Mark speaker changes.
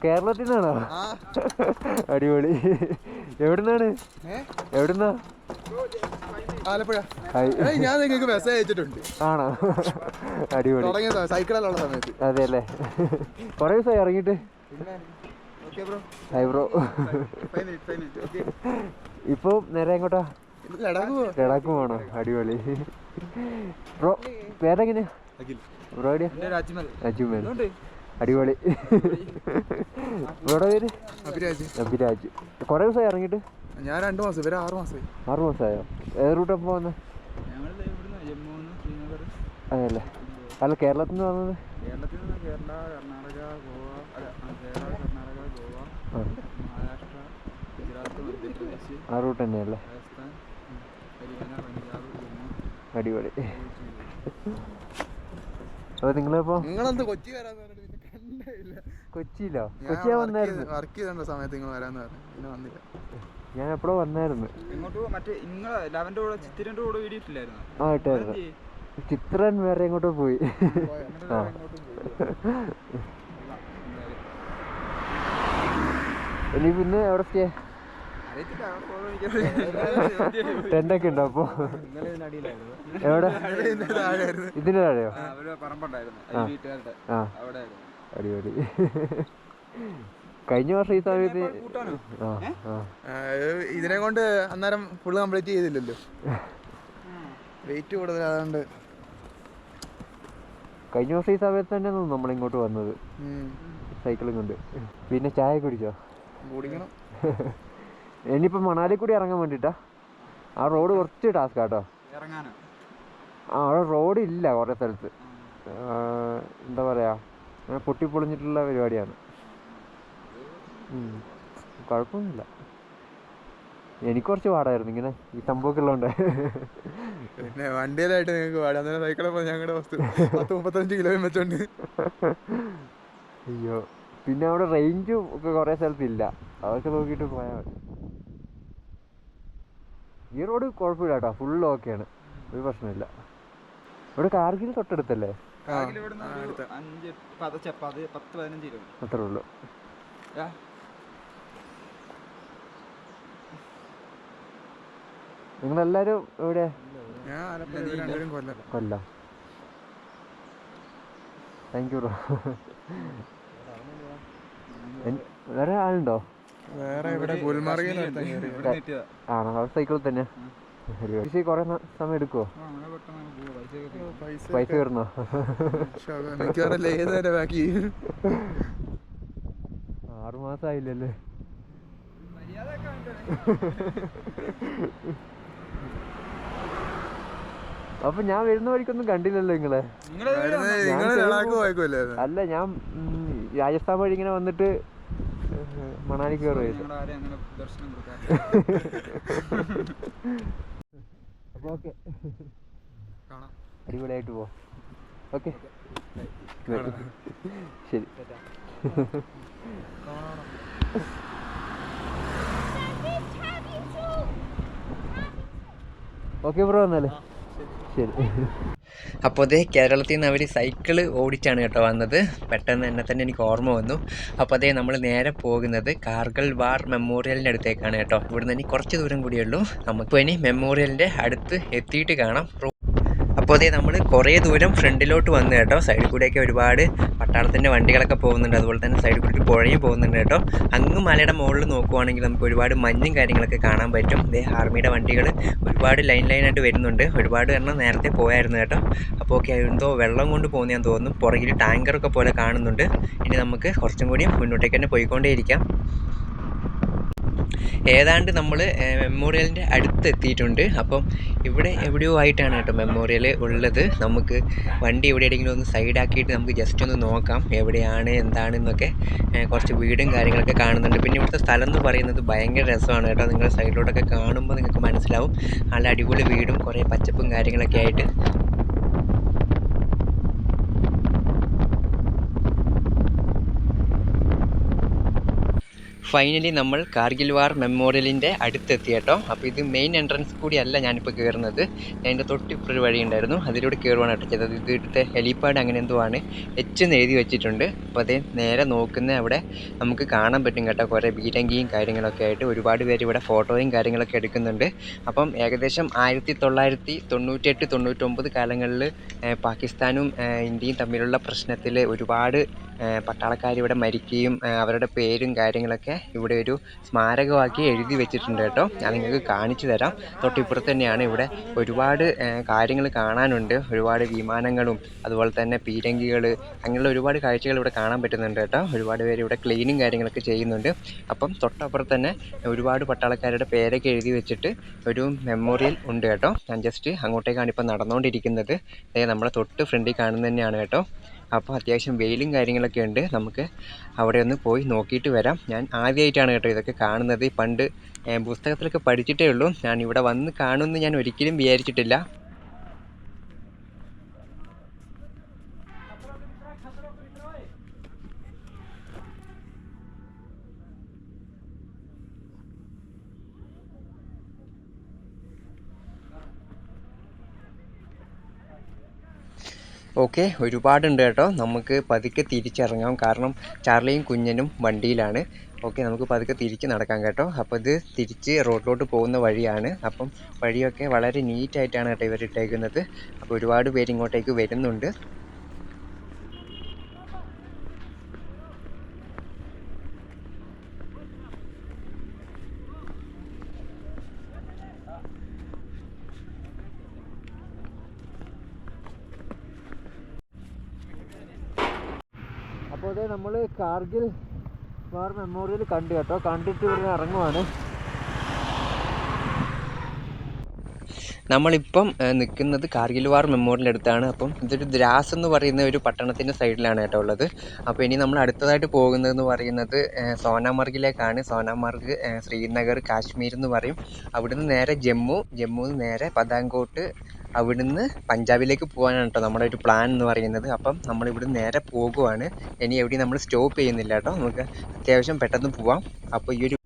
Speaker 1: കേരളത്തിൽ നിന്നാണോ? അടിപൊളി. എവിടുന്നാണ്? എവിടുന്നാ?
Speaker 2: ആലപ്പുഴ. ഞാൻ നിങ്ങൾക്ക് മെസ്സേജ് അയച്ചിട്ടുണ്ട്.
Speaker 1: ആണോ? അടിപൊളി.
Speaker 2: സൈക്കിളിലുള്ള സമയത്ത്.
Speaker 1: അതെ അല്ലേ? കൊറേ ദിവസമായി ഇറങ്ങിയിട്ട്. ബ്രോ ഇപ്പൊ നേരെ എങ്ങോട്ടാ? ലഡാക്ക് പോകണോ? അടിപൊളി. ബ്രോ പേരെങ്ങനെയാ? ബ്രോ എവിടെയാ? രാജുമേൽ. അടിപൊളി. ബ്രോയുടെ പേര്? അഭിരാജ്. കൊറേ ദിവസമായി ഇറങ്ങിയിട്ട്?
Speaker 2: ഞാൻ 2 മാസം, ഇവരെ 6 മാസമായി.
Speaker 1: 6 മാസമായോ? ഏത് റൂട്ടാ പോകുന്നത്? അതെല്ലേ? അല്ല കേരളത്തിൽ നിന്ന് വന്നത്? ആ റൂട്ട് തന്നെയല്ലേ? അടിപൊളി. അപ്പൊ നിങ്ങളിപ്പോ കൊച്ചിയിലോ? കൊച്ചിയാ വന്നായിരുന്നു.
Speaker 2: വർക്ക് ചെയ്ത സമയത്ത് നിങ്ങൾ വരാന്ന് പറഞ്ഞു, പിന്നെ വന്നില്ല.
Speaker 1: ഞാൻ എപ്പോഴും വന്നായിരുന്നു. ആ ഇട്ടായിരുന്നു. ചിത്രൻ വേറെ എങ്ങോട്ടോ പോയി. ഇനി പിന്നെ എവിടെ സ്റ്റേ? ടെന്റൊക്കെ ഉണ്ടോ അപ്പൊ? എവിടെ? ഇതിന്റെ താഴെയോ? അടിപൊളി. കഴിഞ്ഞ വർഷം ഈ സമയത്ത്
Speaker 2: ഇതിനെ കൊണ്ട് അന്നേരം ഫുള്ള് കംപ്ലീറ്റ് ചെയ്തില്ലല്ലോ, വെയിറ്റ് കൂടുതൽ. അതുകൊണ്ട്
Speaker 1: കഴിഞ്ഞ വർഷം ഈ സമയത്ത് തന്നെ നമ്മളിങ്ങോട്ട് വന്നത് സൈക്കിളും കൊണ്ട്. പിന്നെ ചായ കുടിച്ചോ?
Speaker 2: കുടിക്കണം.
Speaker 1: ഇനിയിപ്പോ മണാലി കൂടി ഇറങ്ങാൻ വേണ്ടിട്ടാ. ആ റോഡ് കുറച്ച് ടാസ്ക് കേട്ടോ. അവിടെ റോഡ് ഇല്ല കുറെ സ്ഥലത്ത്. എന്താ പറയാ, പൊട്ടിപ്പൊളിഞ്ഞിട്ടുള്ള പരിപാടിയാണ്. കുഴപ്പമൊന്നുമില്ല. എനിക്ക് കുറച്ച് പാടായിരുന്നു ഇങ്ങനെ ഈ സംഭവമൊക്കെ ഉള്ളതുകൊണ്ട്.
Speaker 2: പിന്നെ വണ്ടിയിലായിട്ട് നിങ്ങൾക്ക് പാടാം. അന്നേരം സൈക്കിളപ്പോൾ ഞങ്ങളുടെ 10-35 കിലോമീറ്റർ വെച്ചോണ്ട്.
Speaker 1: അയ്യോ. പിന്നെ അവിടെ റേഞ്ചും ഒക്കെ കുറേ സ്ഥലത്തില്ല. അതൊക്കെ നോക്കിയിട്ട് പോയാൽ മതി. ഈ റോഡ് കുഴപ്പമില്ല കേട്ടോ, ഫുൾ ഓക്കെയാണ്, ഒരു പ്രശ്നമില്ല. ഇവിടെ കാർഗിൽ തൊട്ടടുത്തല്ലേ? അത്രേ ഉള്ളൂ. നിങ്ങളെല്ലാരും എവിടെ? കൊല്ലം. Thank you bro. വേറെ ആളുണ്ടോ? ആണോ? സൈക്കിളിൽ തന്നെ? കൊറേ സമയം എടുക്കുവോ? പൈസ കയറുന്നോ? 6 മാസമായില്ലല്ലേ? അപ്പൊ ഞാൻ വരുന്ന വഴിക്കൊന്നും കണ്ടില്ലല്ലോ നിങ്ങളെ. അല്ല, ഞാൻ രാജസ്ഥാൻ വഴി ഇങ്ങനെ വന്നിട്ട് മണാലി കയറുമായിരുന്നു. അപ്പൊ ഓക്കെ, അടിപൊളിയായിട്ട് പോ. ഓക്കെ ശരി. ഓക്കെ ബ്രോ, എന്നാലേ ശരി. അപ്പോൾ അതേ കേരളത്തിൽ നിന്ന് അവർ സൈക്കിള് ഓടിച്ചാണ് കേട്ടോ വന്നത്. പെട്ടെന്ന് എന്നെ തന്നെ എനിക്ക് ഓർമ്മ വന്നു. അപ്പോൾ അതേ നമ്മൾ നേരെ പോകുന്നത് കാർഗിൽ വാർ മെമ്മോറിയലിൻ്റെ അടുത്തേക്കാണ് കേട്ടോ. ഇവിടുന്ന് ഇനി കുറച്ച് ദൂരം കൂടിയേ ഉള്ളൂ. നമുക്ക് ഇനി മെമ്മോറിയലിൻ്റെ അടുത്ത് എത്തിയിട്ട് കാണാം. അപ്പോൾ അതേ നമ്മൾ കുറേ ദൂരം ഫ്രണ്ടിലോട്ട് വന്നു കേട്ടോ. സൈഡിൽ കൂടെയൊക്കെ ഒരുപാട് പട്ടാളത്തിൻ്റെ വണ്ടികളൊക്കെ പോകുന്നുണ്ട്. അതുപോലെ തന്നെ സൈഡിൽ കൂടി പുഴയും പോകുന്നുണ്ട് കേട്ടോ. അങ്ങ് മലയുടെ മുകളിൽ നോക്കുവാണെങ്കിൽ നമുക്ക് ഒരുപാട് മഞ്ഞും കാര്യങ്ങളൊക്കെ കാണാൻ പറ്റും. ഇതേ ആർമിയുടെ വണ്ടികൾ ഒരുപാട് ലൈനായിട്ട് വരുന്നുണ്ട്. ഒരുപാട് എണ്ണം നേരത്തെ പോയായിരുന്നു കേട്ടോ. അപ്പോൾ ഓക്കെ, എന്തോ വെള്ളം കൊണ്ട് പോകുന്നതാന്ന് തോന്നുന്നു. പുറകിൽ ടാങ്കറൊക്കെ പോലെ കാണുന്നുണ്ട്. ഇനി നമുക്ക് കുറച്ചും കൂടി മുന്നോട്ടേക്ക് തന്നെ പോയിക്കൊണ്ടേയിരിക്കാം. ഏതാണ്ട് നമ്മൾ മെമ്മോറിയലിൻ്റെ അടുത്ത് എത്തിയിട്ടുണ്ട്. അപ്പം ഇവിടെ എവിടെയോ ആയിട്ടാണ് കേട്ടോ മെമ്മോറിയൽ ഉള്ളത്. നമുക്ക് വണ്ടി എവിടെയെങ്കിലും ഒന്ന് സൈഡാക്കിയിട്ട് നമുക്ക് ജസ്റ്റ് ഒന്ന് നോക്കാം എവിടെയാണ് എന്താണെന്നൊക്കെ. കുറച്ച് വീടും കാര്യങ്ങളൊക്കെ കാണുന്നുണ്ട്. പിന്നെ ഇവിടുത്തെ സ്ഥലം എന്ന് പറയുന്നത് ഭയങ്കര രസമാണ് കേട്ടോ. നിങ്ങൾ സൈഡിലോട്ടൊക്കെ കാണുമ്പോൾ നിങ്ങൾക്ക് മനസ്സിലാവും. നല്ല അടിപൊളി വീടും കുറേ പച്ചപ്പും കാര്യങ്ങളൊക്കെ ആയിട്ട്. ഫൈനലി നമ്മൾ കാർഗിൽ വാർ മെമ്മോറിയലിൻ്റെ അടുത്തെത്തി കേട്ടോ. അപ്പോൾ ഇത് മെയിൻ എൻട്രൻസ് കൂടിയല്ല ഞാനിപ്പോൾ കയറുന്നത്. അതിൻ്റെ തൊട്ടിപ്പുറൊരു വഴി ഉണ്ടായിരുന്നു, അതിലൂടെ കയറുവാണ് കേട്ടോ ചെയ്തത്. ഇത് ഇവിടുത്തെ ഹെലിപ്പാഡ് അങ്ങനെ എന്തോ ആണ്, എച്ച് എന്ന് എഴുതി വെച്ചിട്ടുണ്ട്. അപ്പോൾ അതേ നേരെ നോക്കുന്ന അവിടെ നമുക്ക് കാണാൻ പറ്റും കേട്ടോ കുറേ ബീരങ്കിയും കാര്യങ്ങളൊക്കെ ആയിട്ട് ഒരുപാട് പേര് ഇവിടെ ഫോട്ടോയും കാര്യങ്ങളൊക്കെ എടുക്കുന്നുണ്ട്. അപ്പം ഏകദേശം 1998, 99 കാലങ്ങളിൽ പാകിസ്ഥാനും ഇന്ത്യയും തമ്മിലുള്ള പ്രശ്നത്തിൽ ഒരുപാട് പട്ടാളക്കാർ ഇവിടെ മരിക്കുകയും അവരുടെ പേരും കാര്യങ്ങളൊക്കെ ഇവിടെ ഒരു സ്മാരകമാക്കി എഴുതി വെച്ചിട്ടുണ്ട് കേട്ടോ. ഞാൻ നിങ്ങൾക്ക് കാണിച്ചു തരാം. തൊട്ടിപ്പുറത്ത് തന്നെയാണ്. ഇവിടെ ഒരുപാട് കാര്യങ്ങൾ കാണാനുണ്ട്. ഒരുപാട് വിമാനങ്ങളും അതുപോലെ തന്നെ പീരങ്കികൾ, അങ്ങനെയുള്ള ഒരുപാട് കാഴ്ചകൾ ഇവിടെ കാണാൻ പറ്റുന്നുണ്ട് കേട്ടോ. ഒരുപാട് പേര് ഇവിടെ ക്ലീനും കാര്യങ്ങളൊക്കെ ചെയ്യുന്നുണ്ട്. അപ്പം തൊട്ടപ്പുറത്ത് തന്നെ ഒരുപാട് പട്ടാളക്കാരുടെ പേരൊക്കെ എഴുതി വെച്ചിട്ട് ഒരു മെമ്മോറിയൽ ഉണ്ട് കേട്ടോ. ഞാൻ ജസ്റ്റ് അങ്ങോട്ടേക്കാണ് ഇപ്പോൾ നടന്നുകൊണ്ടിരിക്കുന്നത്. നമ്മളെ തൊട്ട് ഫ്രണ്ടിൽ കാണുന്നത് തന്നെയാണ് കേട്ടോ. അപ്പോൾ അത്യാവശ്യം വെയിലും കാര്യങ്ങളൊക്കെ ഉണ്ട്. നമുക്ക് അവിടെ ഒന്ന് പോയി നോക്കിയിട്ട് വരാം. ഞാൻ ആദ്യമായിട്ടാണ് കേട്ടോ ഇതൊക്കെ കാണുന്നത്. പണ്ട് പുസ്തകത്തിലൊക്കെ പഠിച്ചിട്ടേ ഉള്ളൂ. ഞാൻ ഇവിടെ വന്ന് കാണുമെന്ന് ഞാൻ ഒരിക്കലും വിചാരിച്ചിട്ടില്ല. ഓക്കെ, ഒരുപാടുണ്ട് കേട്ടോ. നമുക്ക് പതുക്കെ തിരിച്ചിറങ്ങാം, കാരണം ചാർലിയും കുഞ്ഞനും വണ്ടിയിലാണ്. ഓക്കെ, നമുക്ക് പതുക്കെ തിരിച്ച് നടക്കാം കേട്ടോ. അപ്പോൾ ഇത് തിരിച്ച് റോഡിലോട്ട് പോകുന്ന വഴിയാണ്. അപ്പം വഴിയൊക്കെ വളരെ നീറ്റായിട്ടാണ് കേട്ടോ ഇവരിട്ടേക്കുന്നത്. അപ്പോൾ ഒരുപാട് പേര് ഇങ്ങോട്ടേക്ക് വരുന്നുണ്ട്. അപ്പോൾ അതേ നമ്മൾ കാർഗിൽ വാർ മെമ്മോറിയൽ കണ്ടു കേട്ടോ. കണ്ടിട്ട് ഇവിടെ ഇറങ്ങുവാണ്. നമ്മളിപ്പം നിൽക്കുന്നത് കാർഗിൽ വാർ മെമ്മോറിയലിൻ്റെ അടുത്താണ്. അപ്പം ഇതൊരു ദ്രാസ് എന്ന് പറയുന്ന ഒരു പട്ടണത്തിൻ്റെ സൈഡിലാണ് കേട്ടോ ഉള്ളത്. അപ്പോൾ ഇനി നമ്മൾ അടുത്തതായിട്ട് പോകുന്നതെന്ന് പറയുന്നത് സോനാമർഗിലേക്കാണ്. സോനാമർഗ് ശ്രീനഗർ, കാശ്മീർ എന്ന് പറയും. അവിടുന്ന് നേരെ ജമ്മുന്ന് നേരെ പതാങ്കോട്ട്, അവിടുന്ന് പഞ്ചാബിലേക്ക് പോകാനാണ് കേട്ടോ നമ്മുടെ ഒരു പ്ലാൻ എന്ന് പറയുന്നത്. അപ്പം നമ്മളിവിടുന്ന് നേരെ പോകുവാണ്. ഇനി എവിടെയും നമ്മൾ സ്റ്റോപ്പ് ചെയ്യുന്നില്ല കേട്ടോ. നമുക്ക് അത്യാവശ്യം പെട്ടെന്ന് പോവാം. അപ്പോൾ ഈ ഒരു